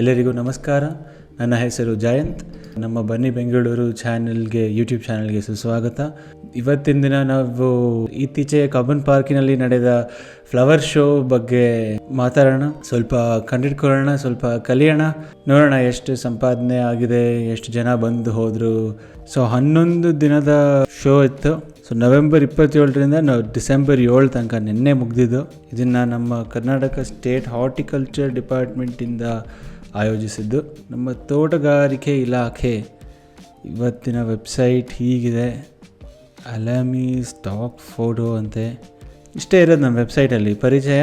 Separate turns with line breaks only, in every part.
ಎಲ್ಲರಿಗೂ ನಮಸ್ಕಾರ. ನನ್ನ ಹೆಸರು ಜಯಂತ್. ನಮ್ಮ ಬನ್ನಿ ಬೆಂಗಳೂರು ಯೂಟ್ಯೂಬ್ ಚಾನೆಲ್ಗೆ ಸುಸ್ವಾಗತ. ಇವತ್ತಿನ ದಿನ ನಾವು ಇತ್ತೀಚೆಗೆ ಕಬ್ಬನ್ ಪಾರ್ಕಿನಲ್ಲಿ ನಡೆದ ಫ್ಲವರ್ ಶೋ ಬಗ್ಗೆ ಮಾತಾಡೋಣ, ಸ್ವಲ್ಪ ಕಂಡಿಡ್ಕೊಳ್ಳೋಣ, ಸ್ವಲ್ಪ ಕಲಿಯೋಣ, ನೋಡೋಣ ಎಷ್ಟು ಸಂಪಾದನೆ ಆಗಿದೆ, ಎಷ್ಟು ಜನ ಬಂದು ಹೋದರು. 11 ದಿನದ ಶೋ ಇತ್ತು. ನವೆಂಬರ್ 27ರಿಂದ ಡಿಸೆಂಬರ್ 7 ತನಕ ನಿನ್ನೆ ಮುಗಿದಿದ್ದು. ಇದನ್ನು ನಮ್ಮ ಕರ್ನಾಟಕ ಸ್ಟೇಟ್ ಹಾರ್ಟಿಕಲ್ಚರ್ ಡಿಪಾರ್ಟ್ಮೆಂಟಿಂದ ಆಯೋಜಿಸಿದ್ದು. ನಮ್ಮ ತೋಟಗಾರಿಕೆ ಇಲಾಖೆ ಇವತ್ತಿನ ವೆಬ್ಸೈಟ್ ಹೀಗಿದೆ, ಅಲಾಮಿ ಸ್ಟಾಕ್ ಫೋಟೋ ಅಂತೆ. ಇಷ್ಟೇ ಇರೋದು ನಮ್ಮ ವೆಬ್ಸೈಟಲ್ಲಿ. ಪರಿಚಯ,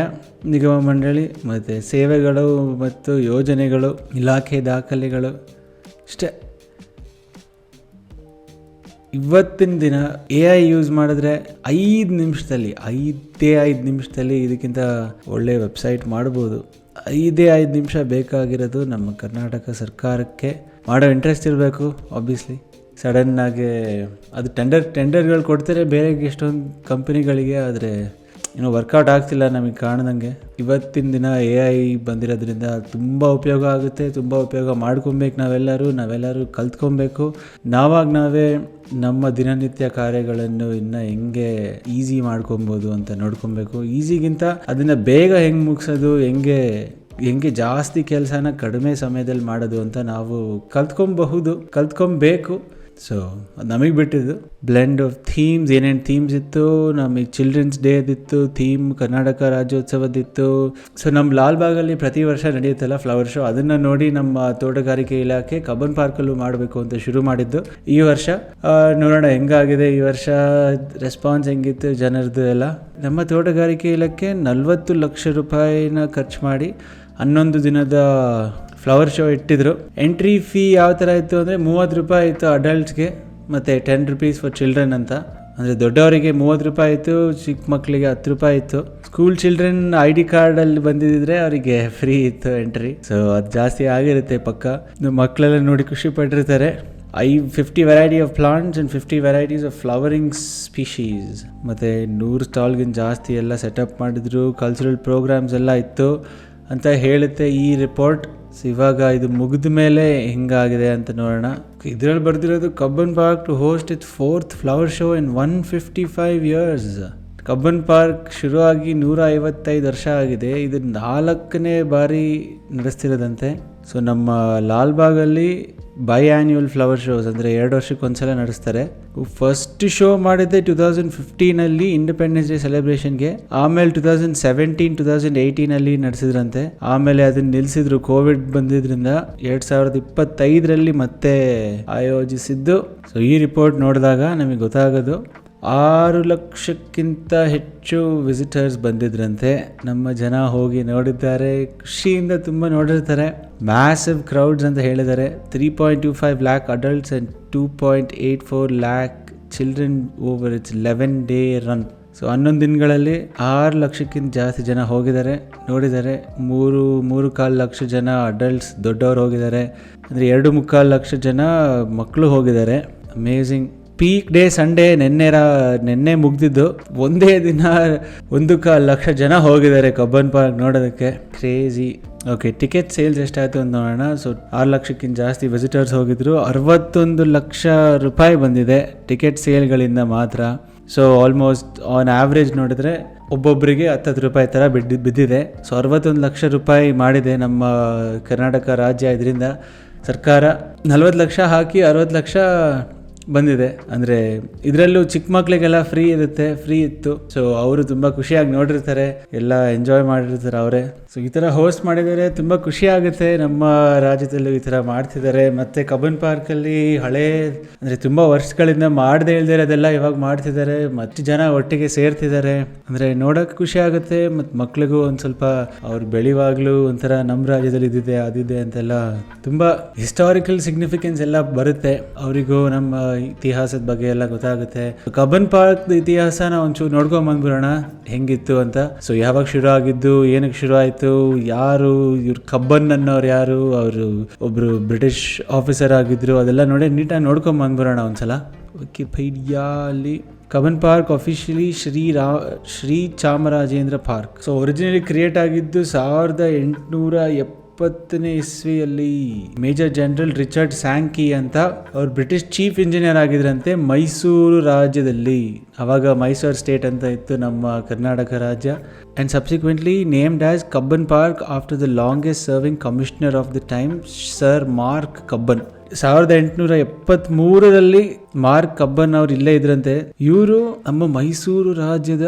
ನಿಗಮ ಮಂಡಳಿ ಮತ್ತು ಸೇವೆಗಳು ಮತ್ತು ಯೋಜನೆಗಳು, ಇಲಾಖೆ ದಾಖಲೆಗಳು, ಇಷ್ಟೇ. ಇವತ್ತಿನ ದಿನ AI ಯೂಸ್ ಮಾಡಿದ್ರೆ 5 ನಿಮಿಷದಲ್ಲಿ ಇದಕ್ಕಿಂತ ಒಳ್ಳೆಯ ವೆಬ್ಸೈಟ್ ಮಾಡ್ಬೋದು. 5 ನಿಮಿಷ ಬೇಕಾಗಿರೋದು ನಮ್ಮ ಕರ್ನಾಟಕ ಸರ್ಕಾರಕ್ಕೆ. ಮಾಡೋ ಇಂಟ್ರೆಸ್ಟ್ ಇರಬೇಕು ಆಬ್ವಿಯಸ್ಲಿ. ಸಡನ್ನಾಗಿ ಅದು ಟೆಂಡರ್ಗಳು ಕೊಡ್ತಾರೆ ಬೇರೆ ಎಷ್ಟೊಂದು ಕಂಪನಿಗಳಿಗೆ, ಆದರೆ ಏನೋ ವರ್ಕೌಟ್ ಆಗ್ತಿಲ್ಲ ನಮಗೆ ಕಾಣ್ದಂಗೆ. ಇವತ್ತಿನ ದಿನ AI ಬಂದಿರೋದ್ರಿಂದ ತುಂಬ ಉಪಯೋಗ ಆಗುತ್ತೆ, ತುಂಬ ಉಪಯೋಗ ಮಾಡ್ಕೊಬೇಕು. ನಾವೆಲ್ಲರೂ ಕಲ್ತ್ಕೊಬೇಕು. ನಾವೇ ನಮ್ಮ ದಿನನಿತ್ಯ ಕಾರ್ಯಗಳನ್ನು ಇನ್ನು ಹೆಂಗೆ ಈಸಿ ಮಾಡ್ಕೊಬೋದು ಅಂತ ನೋಡ್ಕೊಬೇಕು. ಈಸಿಗಿಂತ ಅದನ್ನು ಬೇಗ ಹೆಂಗೆ ಮುಗಿಸೋದು, ಹೆಂಗೆ ಜಾಸ್ತಿ ಕೆಲಸನ ಕಡಿಮೆ ಸಮಯದಲ್ಲಿ ಮಾಡೋದು ಅಂತ ನಾವು ಕಲ್ತ್ಕೊಬೇಕು. ಸೊ ನಮಗೆ ಬಿಟ್ಟಿದ್ದು ಬ್ಲೆಂಡ್ ಆಫ್ ಥೀಮ್ಸ್. ಏನೇನು ಥೀಮ್ಸ್ ಇತ್ತು, ನಮಗೆ ಚಿಲ್ಡ್ರನ್ಸ್ ಡೇದಿತ್ತು ಥೀಮ್, ಕರ್ನಾಟಕ ರಾಜ್ಯೋತ್ಸವದಿತ್ತು. ಸೊ ನಮ್ಮ ಲಾಲ್ಬಾಗಲ್ಲಿ ಪ್ರತಿ ವರ್ಷ ನಡೆಯುತ್ತಲ್ಲ ಫ್ಲವರ್ ಶೋ, ಅದನ್ನು ನೋಡಿ ನಮ್ಮ ತೋಟಗಾರಿಕೆ ಇಲಾಖೆ ಕಬ್ಬನ್ ಪಾರ್ಕಲ್ಲೂ ಮಾಡಬೇಕು ಅಂತ ಶುರು ಮಾಡಿದ್ದು. ಈ ವರ್ಷ ನೋಡೋಣ ಹೆಂಗಾಗಿದೆ, ಈ ವರ್ಷ ರೆಸ್ಪಾನ್ಸ್ ಹೆಂಗಿತ್ತು ಜನರದ್ದು ಎಲ್ಲ. ನಮ್ಮ ತೋಟಗಾರಿಕೆ ಇಲಾಖೆ 40 ಲಕ್ಷ ರೂಪಾಯಿನ ಖರ್ಚು ಮಾಡಿ 11 ದಿನದ ಫ್ಲವರ್ ಶೋ ಇಟ್ಟಿದ್ರು. ಎಂಟ್ರಿ ಫೀ ಯಾವ ಥರ ಇತ್ತು ಅಂದರೆ 30 ರೂಪಾಯಿ ಇತ್ತು ಅಡಲ್ಟ್ಸ್ಗೆ, ಮತ್ತು 10 ರೂಪೀಸ್ ಫಾರ್ ಚಿಲ್ಡ್ರನ್ ಅಂತ. ಅಂದರೆ ದೊಡ್ಡವರಿಗೆ 30 ರೂಪಾಯಿ ಇತ್ತು, ಚಿಕ್ಕ ಮಕ್ಕಳಿಗೆ 10 ರೂಪಾಯಿ ಇತ್ತು. ಸ್ಕೂಲ್ ಚಿಲ್ಡ್ರನ್ ID ಕಾರ್ಡಲ್ಲಿ ಬಂದಿದ್ದರೆ ಅವರಿಗೆ ಫ್ರೀ ಇತ್ತು ಎಂಟ್ರಿ. ಸೊ ಅದು ಜಾಸ್ತಿ ಆಗಿರುತ್ತೆ ಪಕ್ಕ. ಮಕ್ಕಳೆಲ್ಲ ನೋಡಿ ಖುಷಿ ಪಟ್ಟಿರ್ತಾರೆ. 50 variety of plants and 50 varieties of flowering species. ಮತ್ತು 100 ಸ್ಟಾಲ್ಗಿಂತ ಜಾಸ್ತಿ ಎಲ್ಲ ಸೆಟಪ್ ಮಾಡಿದ್ರು. ಕಲ್ಚರಲ್ ಪ್ರೋಗ್ರಾಮ್ಸ್ ಎಲ್ಲ ಇತ್ತು ಅಂತ ಹೇಳುತ್ತೆ ಈ ರಿಪೋರ್ಟ್. ಇವಾಗ ಇದು ಮುಗಿದ ಮೇಲೆ ಹೆಂಗಾಗಿದೆ ಅಂತ ನೋಡೋಣ. ಇದರಲ್ಲಿ ಬರ್ದಿರೋದು Cubbon park to host its 4th flower show in 155 years. Cubbon park ಶುರುವಾಗಿ 155 ವರ್ಷ ಆಗಿದೆ. ಇದು 4ನೇ ಬಾರಿ ನಡೆಸ್ತಿರೋದಂತೆ. ಸೊ ನಮ್ಮ ಲಾಲ್ಬಾಗಲ್ಲಿ ಬೈಆನ್ಯುವಲ್ ಫ್ಲವರ್ ಶೋಸ್ ಅಂದರೆ 2 ವರ್ಷಕ್ಕೊಂದ್ಸಲ ನಡೆಸ್ತಾರೆ. ಫಸ್ಟ್ ಶೋ ಮಾಡಿದ್ದೆ 2015 ಇಂಡಿಪೆಂಡೆನ್ಸ್ ಡೇ ಸೆಲೆಬ್ರೇಷನ್ಗೆ. ಆಮೇಲೆ 2017, 2018 ನಡೆಸಿದ್ರಂತೆ. ಆಮೇಲೆ ಅದನ್ನ ನಿಲ್ಲಿಸಿದ್ರು, ಕೋವಿಡ್ ಬಂದಿದ್ರಿಂದ. 2025 ಮತ್ತೆ ಆಯೋಜಿಸಿದ್ದು. ಸೊ ಈ ರಿಪೋರ್ಟ್ ನೋಡಿದಾಗ ನಮಗೆ ಗೊತ್ತಾಗೋದು 6 ಲಕ್ಷಕ್ಕಿಂತ ಹೆಚ್ಚು ವಿಸಿಟರ್ಸ್ ಬಂದಿದ್ರಂತೆ. ನಮ್ಮ ಜನ ಹೋಗಿ ನೋಡಿದ್ದಾರೆ, ಖುಷಿಯಿಂದ ತುಂಬ ನೋಡಿರ್ತಾರೆ. ಮ್ಯಾಸಿವ್ ಕ್ರೌಡ್ಸ್ ಅಂತ ಹೇಳಿದ್ದಾರೆ. 3.25 lakh adults and 2.84 lakh children over it's 11-day run. So 11 ದಿನಗಳಲ್ಲಿ 6 ಲಕ್ಷಕ್ಕಿಂತ ಜಾಸ್ತಿ ಜನ ಹೋಗಿದ್ದಾರೆ, ನೋಡಿದ್ದಾರೆ. 3.25 ಲಕ್ಷ ಜನ ಅಡಲ್ಟ್ಸ್ ದೊಡ್ಡವರು ಹೋಗಿದ್ದಾರೆ. ಅಂದರೆ 2.25 ಲಕ್ಷ ಜನ ಮಕ್ಕಳು ಹೋಗಿದ್ದಾರೆ. ಅಮೇಝಿಂಗ್. ಪೀಕ್ ಡೇ ಸಂಡೇ ನೆನ್ನೆ ಮುಗ್ದಿದ್ದು. ಒಂದೇ ದಿನ 1.25 ಲಕ್ಷ ಜನ ಹೋಗಿದ್ದಾರೆ ಕಬ್ಬನ್ ಪಾರ್ಕ್ ನೋಡೋದಕ್ಕೆ. ಕ್ರೇಜಿ. ಓಕೆ, ಟಿಕೆಟ್ ಸೇಲ್ಸ್ ಎಷ್ಟಾಯಿತು ಅಂತ ನೋಡೋಣ. ಸೊ 6 ಲಕ್ಷಕ್ಕಿಂತ ಜಾಸ್ತಿ ವಿಸಿಟರ್ಸ್ ಹೋಗಿದ್ರು. 61 ಲಕ್ಷ ರೂಪಾಯಿ ಬಂದಿದೆ ಟಿಕೆಟ್ ಸೇಲ್ಗಳಿಂದ ಮಾತ್ರ. ಸೊ ಆಲ್ಮೋಸ್ಟ್ ಆನ್ ಆವ್ರೇಜ್ ನೋಡಿದ್ರೆ ಒಬ್ಬೊಬ್ಬರಿಗೆ 10 ರೂಪಾಯಿ ಥರ ಬಿದ್ದಿದೆ. ಸೊ 61 ಲಕ್ಷ ರೂಪಾಯಿ ಮಾಡಿದೆ ನಮ್ಮ ಕರ್ನಾಟಕ ರಾಜ್ಯ. ಇದರಿಂದ ಸರ್ಕಾರ 40 ಲಕ್ಷ ಹಾಕಿ 60 ಲಕ್ಷ ಬಂದಿದೆ. ಅಂದರೆ ಇದರಲ್ಲೂ ಚಿಕ್ಕ ಮಕ್ಕಳಿಗೆಲ್ಲ ಫ್ರೀ ಇತ್ತು. ಸೊ ಅವರು ತುಂಬ ಖುಷಿಯಾಗಿ ನೋಡಿರ್ತಾರೆ, ಎಲ್ಲ ಎಂಜಾಯ್ ಮಾಡಿರ್ತಾರೆ ಅವರೇ. ಸೊ ಈ ಥರ ಹೋಸ್ಟ್ ಮಾಡಿದರೆ ತುಂಬ ಖುಷಿ ಆಗುತ್ತೆ. ನಮ್ಮ ರಾಜ್ಯದಲ್ಲೂ ಈ ಥರ ಮಾಡ್ತಿದ್ದಾರೆ. ಮತ್ತು ಕಬ್ಬನ್ ಪಾರ್ಕಲ್ಲಿ ಅಂದರೆ ತುಂಬ ವರ್ಷಗಳಿಂದ ಮಾಡದೇ ಇಲ್ದಿರೋದೆಲ್ಲ ಇವಾಗ ಮಾಡ್ತಿದ್ದಾರೆ. ಮತ್ತು ಜನ ಒಟ್ಟಿಗೆ ಸೇರ್ತಿದ್ದಾರೆ. ಅಂದರೆ ನೋಡೋಕೆ ಖುಷಿ ಆಗುತ್ತೆ. ಮತ್ತು ಮಕ್ಳಿಗೂ ಒಂದು ಸ್ವಲ್ಪ ಅವ್ರು ಬೆಳೆಯುವಾಗಲೂ ಒಂಥರ ನಮ್ಮ ರಾಜ್ಯದಲ್ಲಿ ಇದಿದೆ ಅದಿದೆ ಅಂತೆಲ್ಲ ತುಂಬ ಹಿಸ್ಟಾರಿಕಲ್ ಸಿಗ್ನಿಫಿಕೆನ್ಸ್ ಎಲ್ಲ ಬರುತ್ತೆ. ಅವರಿಗೂ ನಮ್ಮ ಇತಿಹಾಸದ ಬಗ್ಗೆ ಎಲ್ಲ ಗೊತ್ತಾಗುತ್ತೆ. ಕಬ್ಬನ್ ಪಾರ್ಕ್ ಇತಿಹಾಸನ ಒಂಚೂರು ನೋಡ್ಕೊಂಡ್ ಬಂದ್ಬಿಡೋಣ ಹೆಂಗಿತ್ತು ಅಂತ. ಸೊ ಯಾವಾಗ ಶುರು ಆಗಿದ್ದು, ಏನಕ್ಕೆ ಶುರು ಆಯ್ತು, ಯಾರು ಇವ್ರು ಕಬ್ಬನ್ ಅನ್ನೋರು ಯಾರು, ಅವರು ಒಬ್ರು ಬ್ರಿಟಿಷ್ ಆಫೀಸರ್ ಆಗಿದ್ರು, ಅದೆಲ್ಲ ನೀಟಾಗಿ ನೋಡ್ಕೊಂಡ್ ಬಂದ್ಬಿಡೋಣ ಒಂದ್ಸಲ. ವಿಕಿಪೀಡಿಯಾ ಅಲ್ಲಿ Cubbon park officially Shri Chamarajendra park. So originally create ಆಗಿದ್ದು 1870 1920ನೇ ಇಸ್ವಿಯಲ್ಲಿ ಮೇಜರ್ ಜನರಲ್ ರಿಚರ್ಡ್ ಸ್ಯಾಂಕಿ ಅಂತ ಅವ್ರು ಬ್ರಿಟಿಷ್ ಚೀಫ್ ಇಂಜಿನಿಯರ್ ಆಗಿದ್ರಂತೆ ಮೈಸೂರು ರಾಜ್ಯದಲ್ಲಿ. ಅವಾಗ ಮೈಸೂರು ಸ್ಟೇಟ್ ಅಂತ ಇತ್ತು ನಮ್ಮ ಕರ್ನಾಟಕ ರಾಜ್ಯ. And subsequently named as Cubbon park after the longest serving commissioner of the time sir Mark Cubbon. 1873ರಲ್ಲಿ ಮಾರ್ಕ್ ಕಬ್ಬನ್ ಅವ್ರು ಇಲ್ಲೇ ಇದ್ರಂತೆ. ಇವರು ನಮ್ಮ ಮೈಸೂರು ರಾಜ್ಯದ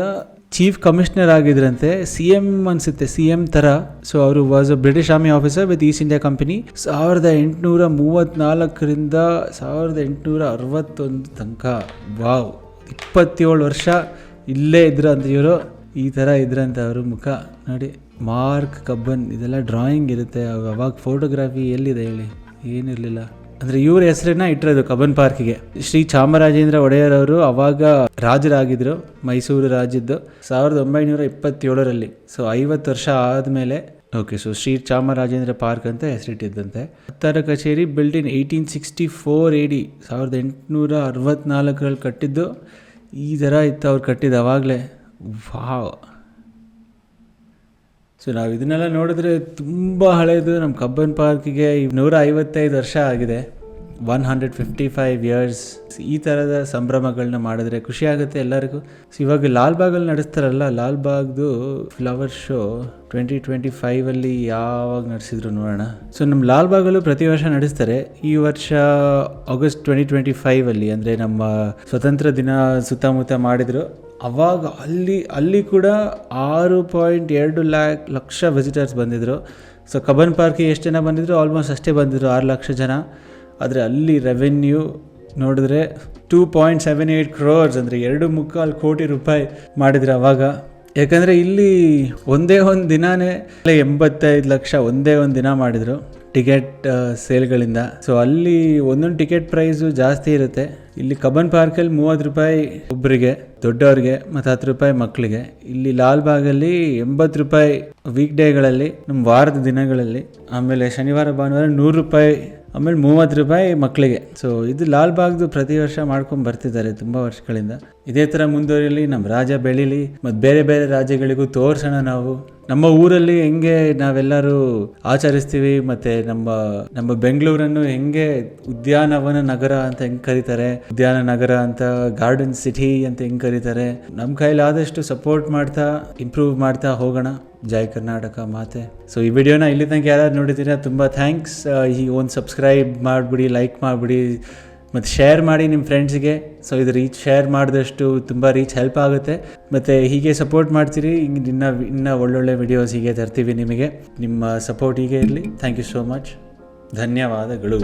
ಚೀಫ್ ಕಮಿಷನರ್ ಆಗಿದ್ರಂತೆ. CM ಅನ್ಸುತ್ತೆ, CM ತರ. ಸೊ ಅವರು was a British army officer with East India company. 1834ರಿಂದ 1861 ತನಕ. ವಾವ್, 27 ವರ್ಷ ಇಲ್ಲೇ ಇದ್ರಂತ ಇವರು. ಈ ಥರ ಇದ್ರಂತ ಅವರು ಮುಖ ನೋಡಿ. ಮಾರ್ಕ್ ಕಬ್ಬನ್, ಇದೆಲ್ಲ ಡ್ರಾಯಿಂಗ್ ಇರುತ್ತೆ. ಅವಾಗ ಫೋಟೋಗ್ರಫಿ ಎಲ್ಲಿದೆ ಹೇಳಿ, ಏನಿರಲಿಲ್ಲ. ಅಂದರೆ ಇವ್ರ ಹೆಸರನ್ನ ಇಟ್ಟಿರೋದು ಕಬ್ಬನ್ ಪಾರ್ಕಿಗೆ. ಶ್ರೀ ಚಾಮರಾಜೇಂದ್ರ ಒಡೆಯರ್ ಅವರು ಅವಾಗ ರಾಜರಾಗಿದ್ದರು ಮೈಸೂರು ರಾಜ್ಯದ್ದು 1927ರಲ್ಲಿ. ಸೊ 50 ವರ್ಷ ಆದಮೇಲೆ okay, so Shri Chamarajendra park ಅಂತ ಹೆಸರಿಟ್ಟಿದ್ದಂತೆ. ಹತ್ತರ ಕಚೇರಿ ಬಿಲ್ಡ್ ಇನ್ 1864 AD, 1864ರಲ್ಲಿ ಕಟ್ಟಿದ್ದು. ಈ ಥರ ಇತ್ತು ಅವ್ರು ಕಟ್ಟಿದ್ದು ಅವಾಗಲೇ. ವಾವ್. ಸೊ ನಾವು ಇದನ್ನೆಲ್ಲ ನೋಡಿದ್ರೆ ತುಂಬ ಹಳೇದು. ನಮ್ಮ ಕಬ್ಬನ್ ಪಾರ್ಕಿಗೆ 155 ವರ್ಷ ಆಗಿದೆ, 155 ಇಯರ್ಸ್. ಈ ಥರದ ಸಂಭ್ರಮಗಳನ್ನ ಮಾಡಿದ್ರೆ ಖುಷಿ ಆಗುತ್ತೆ ಎಲ್ಲರಿಗೂ. ಸೊ ಇವಾಗ ಲಾಲ್ಬಾಗಲ್ಲಿ ನಡೆಸ್ತಾರಲ್ಲ, ಲಾಲ್ಬಾಗ್ದು ಫ್ಲವರ್ ಶೋ 2025ಅಲ್ಲಿ ಯಾವಾಗ ನಡೆಸಿದ್ರು ನೋಡೋಣ. ಸೊ ನಮ್ಮ ಲಾಲ್ಬಾಗಲ್ಲೂ ಪ್ರತಿ ವರ್ಷ ನಡೆಸ್ತಾರೆ. ಈ ವರ್ಷ ಆಗಸ್ಟ್ 2025ಅಲ್ಲಿ, ಅಂದರೆ ನಮ್ಮ ಸ್ವತಂತ್ರ ದಿನ ಸುತ್ತಮುತ್ತ ಮಾಡಿದರು. ಅವಾಗ ಅಲ್ಲಿ ಕೂಡ 6.2 ಲಕ್ಷ ವಿಸಿಟರ್ಸ್ ಬಂದಿದ್ದರು. ಸೊ ಕಬ್ಬನ್ ಪಾರ್ಕಿಗೆ ಎಷ್ಟು ಜನ ಬಂದಿದ್ರು? ಆಲ್ಮೋಸ್ಟ್ ಅಷ್ಟೇ ಬಂದಿದ್ರು, 6 ಲಕ್ಷ ಜನ. ಆದರೆ ಅಲ್ಲಿ ರೆವೆನ್ಯೂ ನೋಡಿದ್ರೆ 2.78 crores, ಅಂದರೆ 2.25 ಕೋಟಿ ರೂಪಾಯಿ ಮಾಡಿದ್ರು ಅವಾಗ. ಯಾಕಂದರೆ ಇಲ್ಲಿ ಒಂದೇ ಒಂದು ದಿನಾನೇ 85 ಲಕ್ಷ ಒಂದೇ ಒಂದು ದಿನ ಮಾಡಿದರು ಟಿಕೆಟ್ ಸೇಲ್ಗಳಿಂದ. ಸೊ ಅಲ್ಲಿ ಒಂದೊಂದು ಟಿಕೆಟ್ ಪ್ರೈಸು ಜಾಸ್ತಿ ಇರುತ್ತೆ. ಇಲ್ಲಿ ಕಬ್ಬನ್ ಪಾರ್ಕಲ್ಲಿ 30 ರೂಪಾಯಿ ಒಬ್ಬರಿಗೆ ದೊಡ್ಡವ್ರಿಗೆ ಮತ್ತು 10 ರೂಪಾಯಿ ಮಕ್ಕಳಿಗೆ. ಇಲ್ಲಿ ಲಾಲ್ಬಾಗಲ್ಲಿ 80 ರೂಪಾಯಿ ವೀಕ್ ಡೇಗಳಲ್ಲಿ, ನಮ್ಮ ವಾರದ ದಿನಗಳಲ್ಲಿ. ಆಮೇಲೆ ಶನಿವಾರ ಭಾನುವಾರ 100 ರೂಪಾಯಿ, ಆಮೇಲೆ 30 ರೂಪಾಯಿ ಮಕ್ಕಳಿಗೆ. ಸೊ ಇದು ಲಾಲ್ಬಾಗ್ದು ಪ್ರತಿ ವರ್ಷ ಮಾಡ್ಕೊಂಡು ಬರ್ತಿದ್ದಾರೆ ತುಂಬ ವರ್ಷಗಳಿಂದ. ಇದೇ ಥರ ಮುಂದುವರಿಯಲಿ, ನಮ್ಮ ರಾಜ್ಯ ಬೆಳೀಲಿ, ಮತ್ತು ಬೇರೆ ಬೇರೆ ರಾಜ್ಯಗಳಿಗೂ ತೋರಿಸೋಣ. ನಾವು ನಮ್ಮ ಊರಲ್ಲಿ ಹೆಂಗೆ ನಾವೆಲ್ಲರೂ ಆಚರಿಸ್ತೀವಿ, ಮತ್ತು ನಮ್ಮ ಬೆಂಗಳೂರನ್ನು ಹೆಂಗೆ ಉದ್ಯಾನವನ ನಗರ ಅಂತ ಹೆಂಗೆ ಕರೀತಾರೆ, ಉದ್ಯಾನ ನಗರ ಅಂತ, ಗಾರ್ಡನ್ ಸಿಟಿ ಅಂತ ಹೆಂಗೆ ಕರೀತಾರೆ, ನಮ್ಮ ಕೈಲಾದಷ್ಟು ಸಪೋರ್ಟ್ ಮಾಡ್ತಾ ಇಂಪ್ರೂವ್ ಮಾಡ್ತಾ ಹೋಗೋಣ. ಜೈ ಕರ್ನಾಟಕ ಮಾತೆ. ಸೊ ಈ ವಿಡಿಯೋನ ಇಲ್ಲಿ ತನಕ ಯಾರು ನೋಡಿದ್ದೀರಾ ತುಂಬ ಥ್ಯಾಂಕ್ಸ್. ಈ ಒಂದು ಸಬ್ಸ್ಕ್ರೈಬ್ ಮಾಡಿಬಿಡಿ, ಲೈಕ್ ಮಾಡಿಬಿಡಿ, ಮತ್ತು ಶೇರ್ ಮಾಡಿ ನಿಮ್ಮ ಫ್ರೆಂಡ್ಸ್ಗೆ. ಸೊ ಇದು ಶೇರ್ ಮಾಡಿದಷ್ಟು ತುಂಬ ಹೆಲ್ಪ್ ಆಗುತ್ತೆ. ಮತ್ತು ಹೀಗೆ ಸಪೋರ್ಟ್ ಮಾಡ್ತೀರಿ, ಇನ್ನೂ ಒಳ್ಳೊಳ್ಳೆ ವಿಡಿಯೋಸ್ ಹೀಗೆ ತರ್ತೀವಿ ನಿಮಗೆ. ನಿಮ್ಮ ಸಪೋರ್ಟ್ ಹೀಗೆ ಇರಲಿ. Thank you so much. ಧನ್ಯವಾದಗಳು.